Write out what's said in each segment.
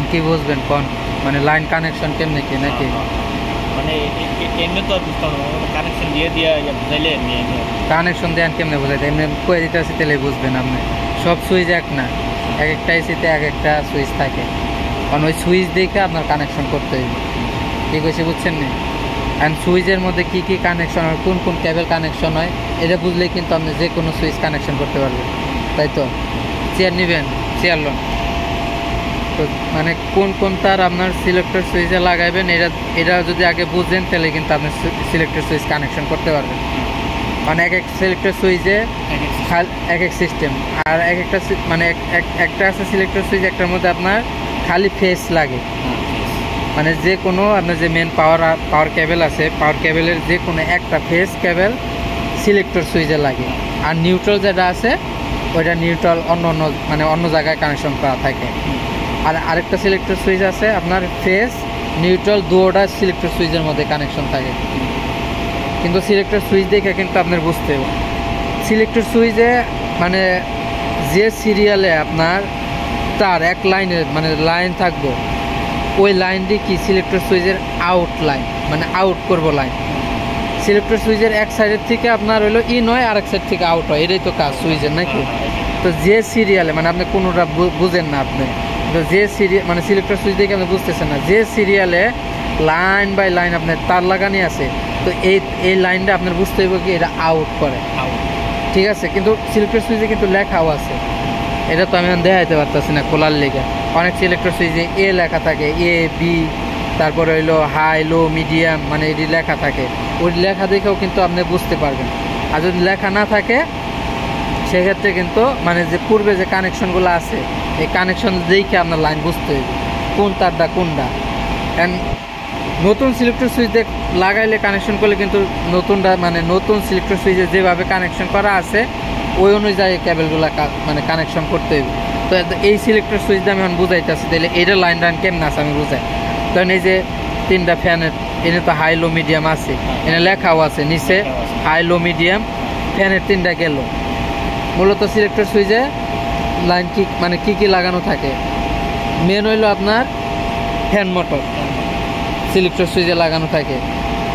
কি বুঝবেন কোন মানে লাইন কানেকশন কেমনে কি নাকি মানে এমনি তো বুঝতাম কানেকশন দিয়ে বুঝাইলে কানেকশন দেন কেমনে বুঝাইতে এমনি কয়ে দিতে আসি তাহলে বুঝবেন আপনি সব সুইচ এক না এক একটা এসিতে এক একটা সুইচ থাকে কারণ ওই সুইচ দেখে আপনার কানেকশন করতে হবে ঠিক আছে বুঝছেন না অ্যান্ড সুইচের মধ্যে কী কী কানেকশন হয় কোন কোন কেবল কানেকশন হয় এটা বুঝলেই কিন্তু আপনি যে কোনো সুইচ কানেকশন করতে পারবেন তাই তো চেয়ার নেবেন চেয়ার লোন তো মানে কোন কোন তার আপনার সিলেক্টর সুইচে লাগাইবেন এটা যদি আগে বুঝেন তাহলে কিন্তু আপনি সিলেক্টর সুইচ কানেকশন করতে পারবেন মানে এক এক সিলেক্টর সুইচে এক এক সিস্টেম আর এক একটা মানে একটা আছে সিলেক্টর সুইচ একটার মধ্যে আপনার খালি ফেস লাগে মানে যে কোনো আপনার যে মেন পাওয়ার কেবল আছে পাওয়ার কেবলের যে কোনো একটা ফেস কেবল সিলেক্টর সুইচে লাগে আর নিউট্রাল যেটা আছে ওইটা নিউট্রাল অন্য জায়গায় কানেকশন করা থাকে আর আরেকটা সিলেক্টর সুইচ আছে আপনার ফেস নিউট্রাল দুটোটা সিলেক্টর সুইচের মধ্যে কানেকশন থাকে কিন্তু সিলেক্টর সুইচ দেখে কিন্তু আপনার বুঝতে হবে সিলেক্টর সুইচে মানে যে সিরিয়ালে আপনার তার এক লাইনের মানে লাইন থাকবো ওই লাইনটি কি সিলেক্টর সুইচের আউট লাইন মানে আউট করবো লাইন সিলেক্টর সুইচের এক সাইডের থেকে আপনার হলো ইন হয় আর এক সাইড থেকে আউট হয় এটাই তো কাজ সুইচের নাকি তো যে সিরিয়ালে মানে আপনি কোনোটা বুঝেন না আপনি তো যে সিরিয়াল মানে সিলেক্টর সুইচ দেখে আপনি বুঝতেছেন না যে সিরিয়ালে লাইন বাই লাইন আপনার তার লাগানি আছে তো এই লাইনটা আপনার বুঝতে হবে কি এটা আউট করে ঠিক আছে কিন্তু সিলেক্টর সুইচে কিন্তু লেখাও আছে এটা তো আমি দেখাইতে পারতেছি না খোলার লেগে অনেক সিলেক্টর সুইচে এ লেখা থাকে এ বি তারপরে হইলো হাই লো মিডিয়াম মানে এটি লেখা থাকে ওই লেখা দেখেও কিন্তু আপনি বুঝতে পারবেন আর যদি লেখা না থাকে সেক্ষেত্রে কিন্তু মানে যে পূর্বে যে কানেকশনগুলো আছে এই কানেকশন দেখে আপনার লাইন বুঝতে হবে কোন তারটা কোনটা অ্যান্ড নতুন সিলেক্টর সুইচ লাগাইলে কানেকশন করলে কিন্তু নতুন সিলেক্টর সুইচে যেভাবে কানেকশন করা আছে ওই অনুযায়ী কেবলগুলো মানে কানেকশন করতে হবে তো এই সিলেক্টর সুইচটা আমি এখন বুঝাইতেছি তাহলে এটা লাইন টাইন কেমন আছে আমি বুঝাই কারণ এই যে তিনটা ফ্যানের এনে তো হাই লো মিডিয়াম আছে এনে লেখাও আছে নিচে হাই লো মিডিয়াম ফ্যানের তিনটা গেল মূলত সিলেক্টর সুইচে লাইন কি কি লাগানো থাকে মেন হইলো আপনার ফ্যান মোটর সিলেক্টর সুইচে লাগানো থাকে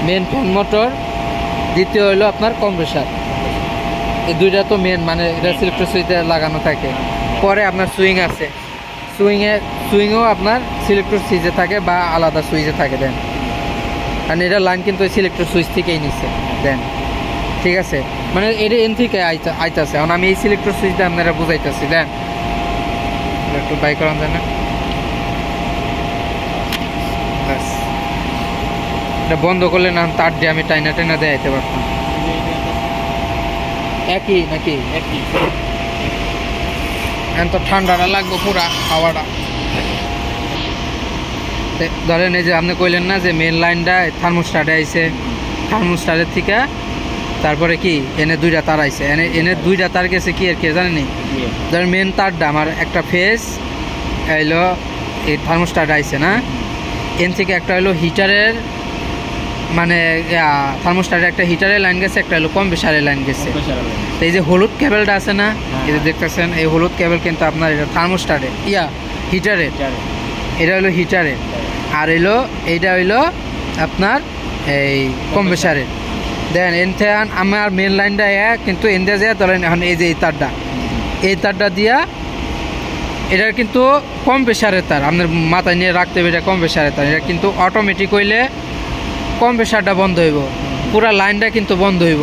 মেন ফ্যান মোটর দ্বিতীয় হইলো আপনার কম্প্রেসার এই দুইটা তো মেন মানে এটা সিলেক্টর সুইচে লাগানো থাকে পরে আপনার সুইং আছে সুইংও আপনার সিলেক্টর সুইচে থাকে বা আলাদা সুইচে থাকে দেন কারণ এটা লাইন কিন্তু ওই সিলেক্টর সুইচ থেকেই নিচ্ছে দেন ঠিক আছে মানে এটা এন থেকে আইতাছে এখন আমি এই সিলেক্টর সুইচটা আপনারা বুঝাইতেছি দেন একটু বাই করান দেন না এটা বন্ধ করলে না তার দিয়ে আমি টাইনা দেখাইতে পারতাম একই নাকি একই এখন তো ঠান্ডাটা লাগবে পুরা হাওয়াটা ধরেন এই যে আপনি কইলেন না যে মেন লাইনটা থার্মোস্টাটে আইছে থার্মোস্টাটের থেকে তারপরে কি এনে দুইটা তার আইছে এনে দুইটা তার গেছে কি আর কি জানেনি ধরেন মেন তারটা আমার একটা ফেস হইলো এই থার্মোস্টাট আইছে না এন থেকে একটা হলো হিটারের মানে থার্মোস্টাটের একটা হিটারের লাইন গেছে একটা হলো কম্প্রেসারের লাইন গেছে এই যে হলুদ কেবলটা আছে না এই যে দেখতেছেন এই হলুদ কেবল কিন্তু আপনার এটা থার্মোস্টাটে হিটারের এটা হলো হিটারের আর হইলো এইটা হইলো আপনার এই কম্প্রেসারের দেন এনতে আমার মেন লাইনটা কিন্তু এনতে যায় ধরেন এখন এই যে এই তারটা দিয়া এটার কিন্তু কম্প্রেসারের তার আপনার মাথায় নিয়ে রাখতে হবে এটা কম্প্রেসারের তার এটা কিন্তু অটোমেটিক হইলে কম্প্রেসারটা বন্ধ হইব পুরা লাইনটা কিন্তু বন্ধ হইব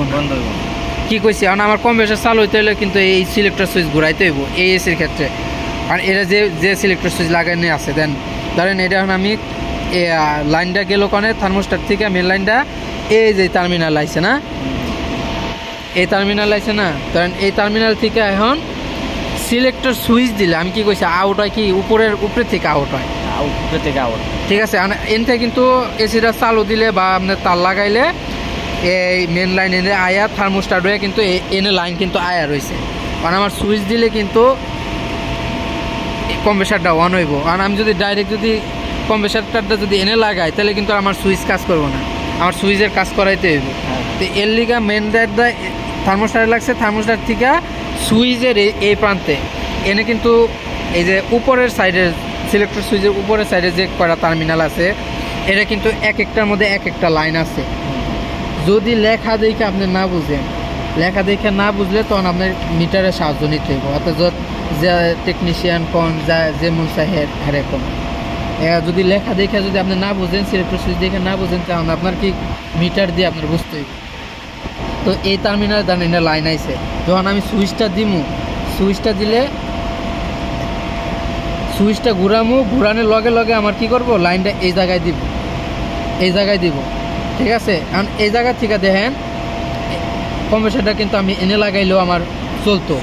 কি কইছি এখন আমার কম্প্রেসার চালু হইতে হলে কিন্তু এই সিলেক্টর সুইচ ঘুরাইতে হইব এই এসির ক্ষেত্রে আর এটা যে সিলেক্টর সুইচ লাগানো আছে দেন ধরেন এটা এখন আমি লাইনটা গেল কারণে থার্মোস্টার থেকে মেন লাইনটা এই যে টার্মিনাল আইছে না এই টার্মিনাল আইছে না ধরেন এই টার্মিনাল থেকে এখন সিলেক্টর সুইচ দিলে আমি কি কইছি আউট হয় কি উপরের থেকে আউট হয় উপরে থেকে আউট ঠিক আছে এন থেকে কিন্তু এসিটা চালু দিলে বা আপনার তার লাগাইলে এই মেন লাইন এনে আয়া থার্মোস্টাট হয়ে কিন্তু এনে লাইন কিন্তু আয়া রয়েছে কারণ আমার সুইচ দিলে কিন্তু কম্প্রেসারটা অন হইব আর আমি যদি ডাইরেক্ট যদি কম্প্রেসারটা যদি এনে লাগাই তাহলে কিন্তু আমার সুইচ কাজ করবো না আমার সুইচের কাজ করাইতে হইব তো এর লিগা মেন লাইনটা থার্মোস্টাটে লাগছে থার্মোস্টাট থেকে সুইচের এই প্রান্তে এনে কিন্তু এই যে উপরের সাইডের সিলেক্টর সুইচের উপরে সাইডে যে কয়টা টার্মিনাল আছে এটা কিন্তু এক একটার মধ্যে এক একটা লাইন আছে। যদি লেখা দেখে আপনি না বুঝেন, লেখা দেখে না বুঝলে তখন আপনার মিটারের সাহায্য নিতে হবে। অর্থাৎ যে টেকনিশিয়ান কোন যেমন চাহে এরকম যদি লেখা দেখে যদি আপনি না বুঝেন, সিলেক্টর সুইচ দেখে না বুঝেন, তাহলে আপনার কি মিটার দিয়ে আপনার বুঝতে হবে। তো এই টার্মিনাল দান এটা লাইন আইছে, যখন আমি সুইচটা দিমু, সুইচটা দিলে সুইচটা ঘুরামু, ঘুরানোর লগে লগে আমার কি করব, লাইনটা এই জায়গায় দিব, এই জায়গায় দিব, ঠিক আছে। কারণ এই জায়গা থেকে দেখেন কম্প্রেসারটা কিন্তু আমি এনে লাগাইলেও আমার চলতো।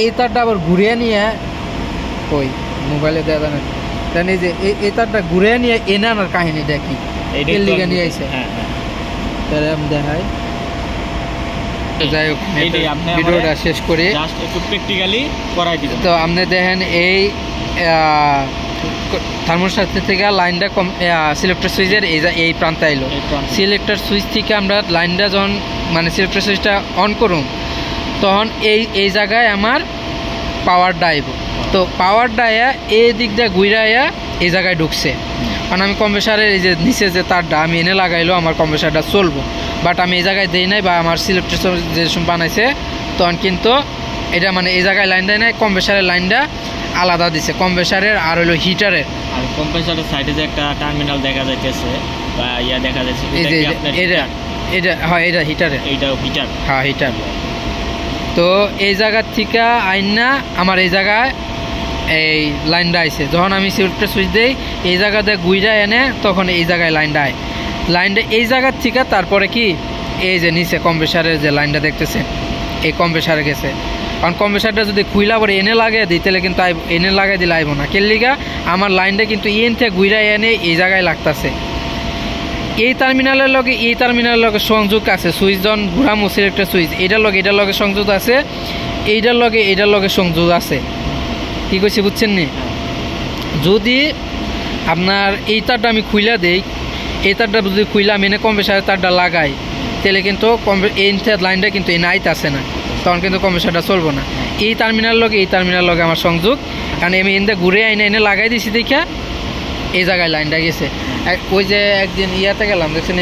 এই তারটা আবার ঘুরিয়ে নিয়ে ওই মোবাইলে দেওয়া জানেন এই যে এই তারটা ঘুরিয়ে নিয়ে এনে আনার কাহিনিটা কি এর লিগে নিয়ে আইছে। তাহলে আমি দেখাই। যাই হোক ভিডিওটা শেষ করি, একটু প্র্যাকটিক্যালি করাই দিই। তো আপনি দেখেন এই থার্মোস্ট্যাট থেকে লাইনটা সিলেক্টর সুইচের এই প্রান্তে আইলো। সিলেক্টর সুইচ থেকে আমরা লাইনটা যখন মানে সিলেক্টর সুইচটা অন করুন, তখন এই জায়গায় আমার পাওয়ার ডাইব। তো পাওয়ার ডাইয়া এই দিকটা ঘুরাইয়া এই জায়গায় ঢুকছে। কারণ আমি কম্প্রেসারের এই যে নিচে যে তারটা আমি এনে লাগাইলো আমার কম্প্রেসারটা চলবো, বাট আমি এই জায়গায় দিই নাই, বা আমার সিলেক্টর যে বানাইছে তখন কিন্তু এটা মানে এই জায়গায় লাইন দেয় নাই, কম্প্রেসারের লাইনটা আলাদা দিছে কম্প্রেসারের আর হলো হিটারের। আর কম্প্রেসারের সাইডে যে একটা টার্মিনাল দেখা যাচ্ছে বা ইয়া দেখা যাচ্ছে, এটা হ্যাঁ এটা হিটারের, এইটাও হিটার, হ্যাঁ হিটার। তো এই জায়গার থেকে আইনা আমার এই জায়গায় এই লাইনটা আইছে। যখন আমি সিলেক্টর সুইচ দিই এই জায়গাতে গুইরা এনে তখন এই জায়গায় লাইনটা আয়, লাইনটা এই জায়গার থেকে তারপরে কি এই যে নিচে কম্প্রেসারের যে লাইনটা দেখতেছেন এই কম্প্রেসারে গেছে। কারণ কম্প্রেসারটা যদি খুইলা পরে এনে লাগিয়ে দিই তাহলে কিন্তু এনে লাগাই দিলে আইব না, কেলিগা আমার লাইনটা কিন্তু এন থেকে গুইরা এনে এই জায়গায় লাগতেছে। এই টার্মিনালের লগে এই টার্মিনালের লগে সংযোগ আছে, সুইচ যখন ঘুরামো সিলেক্টর সুইচ এটার লগে সংযোগ আছে, এইটার লগে সংযোগ আছে। কি কইছি বুঝছেন নি? যদি আপনার এই তারটা আমি খুইলা দেই, এই তারটা যদি খুইলা আমি এনে কম্প্রেসারের তারটা লাগাই তাহলে কিন্তু এই লাইনটা কিন্তু এনে আইতে আসে না, তখন কিন্তু কম্প্রেসারটা চলবো না। এই টার্মিনাল লগে আমার সংযোগ, কারণ আমি এনে ঘুরে এনে লাগাই দিছি দেখা এই জায়গায় লাইনটা গেছে। ওই যে একদিন ইয়াতে গেলাম দেখছেন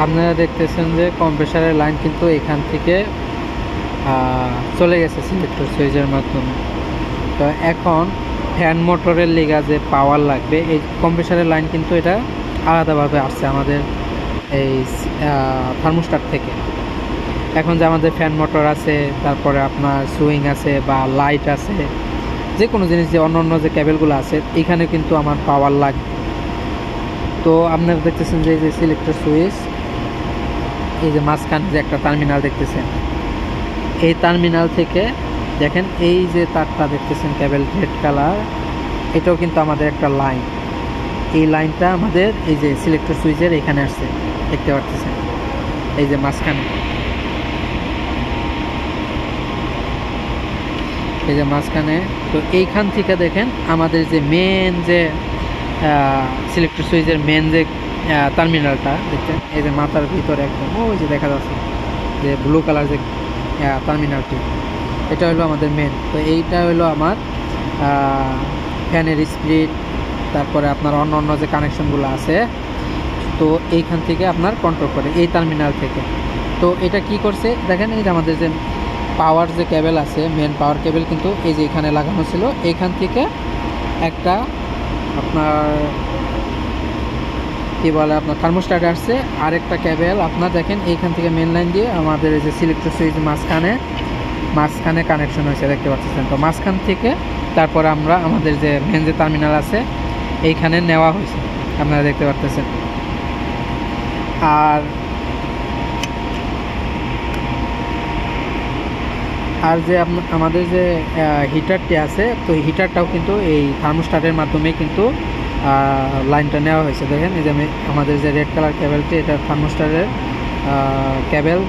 আপনারা দেখতেছেন যে কম্প্রেসারের লাইন কিন্তু এখান থেকে চলে গেছে সিলেক্টর সুইচের মাধ্যমে। তো এখন ফ্যান মোটরের লিগা যে পাওয়ার লাগবে এই কম্প্রেসারের লাইন কিন্তু এটা আলাদাভাবে আসছে আমাদের এই থার্মোস্ট্যাট থেকে। এখন যে আমাদের ফ্যান মোটর আছে, তারপরে আপনার সুইং আছে বা লাইট আছে, যে কোনো জিনিস যে অন্য যে কেবেলগুলো আছে এখানে কিন্তু আমার পাওয়ার লাগবে। তো আপনারা দেখতেছেন যে এই যে সিলেক্টর সুইচ, এই যে মাঝখানে যে একটা টার্মিনাল দেখতেছেন, এই টার্মিনাল থেকে দেখেন এই যে তারটা দেখতেছেন কেবল রেড কালার, এটাও কিন্তু আমাদের একটা লাইন। এই লাইনটা আমাদের এই যে সিলেক্টর সুইচের এখানে আসছে, দেখতে পাচ্ছেন এই যে মাঝখানে, এই যে মাঝখানে। তো এইখান থেকে দেখেন আমাদের যে মেন যে সিলেক্টর সুইচের মেন যে টার্মিনালটা দেখছেন, এই যে মাথার ভিতরে একদম ওই যে দেখা যাচ্ছে যে ব্লু কালার যে টার্মিনালটি, এটা হলো আমাদের মেন। তো এইটা হলো আমার ফ্যানের স্পিড, তারপরে আপনার অন্য যে কানেকশনগুলো আছে, তো এইখান থেকে আপনার কন্ট্রোল করে এই টার্মিনাল থেকে। তো এটা কি করছে দেখেন, এই যে আমাদের যে পাওয়ার যে কেবল আছে, মেন পাওয়ার কেবল কিন্তু এই যে এখানে লাগানো ছিল, এইখান থেকে একটা আপনার কি বলে আপনার থার্মোস্ট্যাট আসছে, আরেকটা কেবল আপনার দেখেন এইখান থেকে মেন লাইন দিয়ে আমাদের এই যে সিলেক্টর সুইচ মাঝখানে কানেকশন হয়েছে, দেখতে পাচ্ছেন। তো মাঝখান থেকে তারপরে আমরা আমাদের যে মেন যে টার্মিনাল আছে এইখানে নেওয়া হয়েছে, আপনারা দেখতে পাচ্ছেন। আর যে আমাদের যে হিটারটি আছে, তো হিটারটাও কিন্তু এই থার্মোস্ট্যাটের মাধ্যমেই কিন্তু লাইনটা নেওয়া হয়েছে। দেখেন এই যে আমাদের যে রেড কালার কেবলটি, এটা থার্মোস্ট্যাটের কেবল।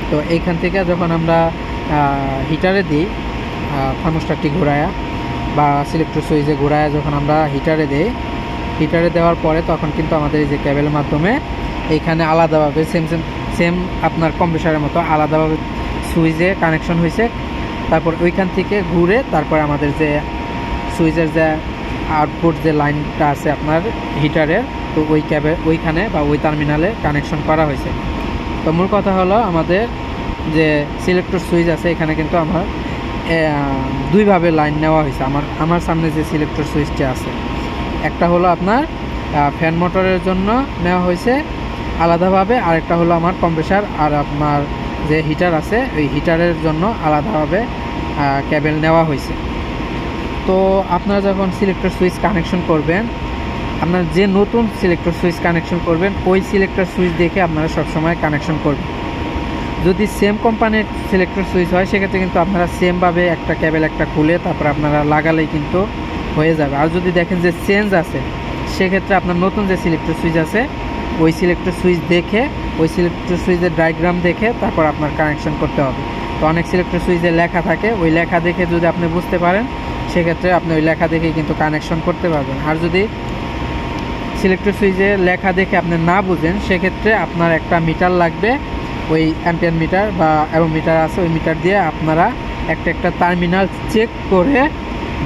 তো এইখান থেকে যখন আমরা হিটারে দিই থার্মোস্ট্যাটটি ঘোরায়া বা সিলেক্টর সুইচে ঘোরায়া, যখন আমরা হিটারে দিই হিটারে দেওয়ার পরে তখন কিন্তু আমাদের এই যে কেবলের মাধ্যমে এইখানে আলাদাভাবে সেম আপনার কম্প্রেসারের মতো আলাদাভাবে সুইচে কানেকশন হয়েছে। তারপর ওইখান থেকে ঘুরে তারপর আমাদের যে সুইচের যে আউটপুট যে লাইনটা আছে আপনার হিটারের, তো ওই ওইখানে বা ওই টার্মিনালে কানেকশন করা হয়েছে। তো মূল কথা হলো আমাদের যে সিলেক্টর সুইচ আছে এখানে কিন্তু আমার দুইভাবে লাইন নেওয়া হয়েছে। আমার সামনে যে সিলেক্টর সুইচটি আছে, একটা হলো আপনার ফ্যান মোটরের জন্য নেওয়া হয়েছে আলাদাভাবে, আরেকটা হলো আমার কম্প্রেসার আর আপনার যে হিটার আছে ওই হিটারের জন্য আলাদাভাবে কেবল নেওয়া হয়েছে। তো আপনারা যখন সিলেক্টর সুইচ কানেকশন করবেন, আপনার যে নতুন সিলেক্টর সুইচ কানেকশন করবেন ওই সিলেক্টর সুইচ দেখে আপনারা সবসময় কানেকশন করবেন। যদি সেম কোম্পানির সিলেক্টর সুইচ হয় সেক্ষেত্রে কিন্তু আপনারা সেমভাবে একটা কেবল একটা খুলে তারপর আপনারা লাগালেই কিন্তু হয়ে যাবে। আর যদি দেখেন যে চেঞ্জ আছে সেক্ষেত্রে আপনার নতুন যে সিলেক্টর সুইচ আছে ওই সিলেক্টর সুইচ দেখে ওই সিলেক্টর সুইচের ডায়াগ্রাম দেখে তারপর আপনার কানেকশন করতে হবে। তো অনেক সিলেক্টর সুইচে লেখা থাকে, ওই লেখা দেখে যদি আপনি বুঝতে পারেন সেক্ষেত্রে আপনি ওই লেখা দেখেই কিন্তু কানেকশন করতে পারবেন। আর যদি সিলেক্টর সুইচে লেখা দেখে আপনি না বুঝেন সেক্ষেত্রে আপনার একটা মিটার লাগবে, ওই অ্যাম্পিয়ার মিটার বা মিটার আছে, ওই মিটার দিয়ে আপনারা একটা টার্মিনাল চেক করে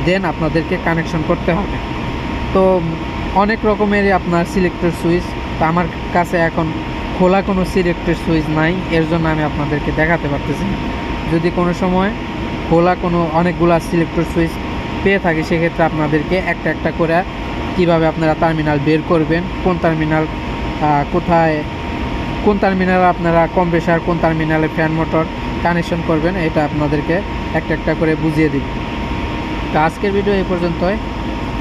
দেন আপনাদেরকে কানেকশন করতে হবে। তো অনেক রকমেরই আপনার সিলেক্টর সুইচ, তো আমার কাছে এখন খোলা কোনো সিলেক্টর সুইচ নাই, এর জন্য আমি আপনাদেরকে দেখাতে পারতেছি। যদি কোনো সময় খোলা কোনো অনেকগুলো সিলেক্টর সুইচ পেয়ে থাকি সেক্ষেত্রে আপনাদেরকে একটা করে কিভাবে আপনারা টার্মিনাল বের করবেন, কোন টার্মিনাল কোথায়, কোন টার্মিনালে আপনারা কম্প্রেসার, কোন টার্মিনালে ফ্যান মোটর কানেকশন করবেন, এটা আপনাদেরকে একটা করে বুঝিয়ে দিই। তো আজকের ভিডিও এই পর্যন্তই,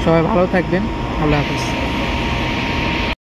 সবাই ভালো থাকবেন, আল্লাহ হাফেজ।